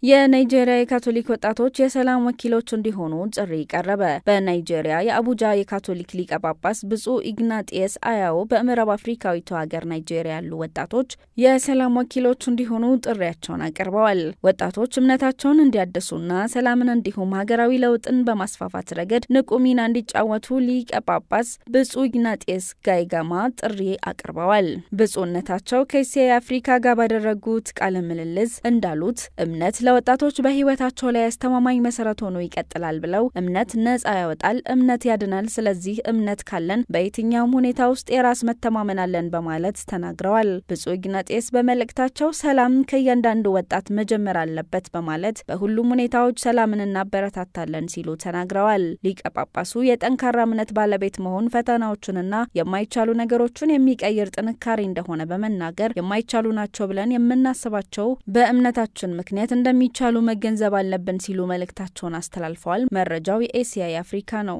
የናይጄሪያ የካቶሊክ ወጣቶች የሰላም ወኪሎች እንዲሆኑ ጥሪ ቀረበ። በናይጄሪያ የአቡጃ የካቶሊክ ሊቀ ጳጳስ ብፁዕ ኢግናጢየስ አያዎ በምዕራብ አፍሪካዊቷ ሀገር ናይጄሪያ ያሉ ወጣቶች የሰላም ወኪሎች እንዲሆኑ ጥሪያቸውን አቅርበዋል። ወጣቶች እምነታቸውን እንዲያድሱና ሰላምን እንዲሁም ሀገራዊ ለውጥን በማስፋፋት ረገድ ንቁ ሚና እንዲጫወቱ ሊቀ ጳጳስ ብፁዕ ኢግናጢየስ ጋይጋማ ጥሪ አቅርበዋል። ብፁዕነታቸው ከእስያ አፍሪካ ጋር ባደረጉት ቃለ ምልልስ እንዳሉት እምነት ለወጣቶች በህይወታቸው ላይ አስተማማኝ መሰረት ሆኖ ይቀጥላል ብለው እምነት ነፃ ያወጣል፣ እምነት ያድናል። ስለዚህ እምነት ካለን በየትኛውም ሁኔታ ውስጥ የራስ መተማመን አለን በማለት ተናግረዋል። ብፁዕ ኢግናጢየስ በመልእክታቸው ሰላም ከእያንዳንዱ ወጣት መጀመር አለበት በማለት በሁሉም ሁኔታዎች ሰላምን እናበረታታለን ሲሉ ተናግረዋል። ሊቀ ጳጳሱ የጠንካራ እምነት ባለቤት መሆን ፈተናዎችንና የማይቻሉ ነገሮችን የሚቀይር ጥንካሬ እንደሆነ በመናገር የማይቻሉ ናቸው ብለን የምናስባቸው በእምነታችን ምክንያት እንደሚቻሉ መገንዘብ አለብን ሲሉ መልእክታቸውን አስተላልፈዋል። መረጃው የኤሲያ የአፍሪካ ነው።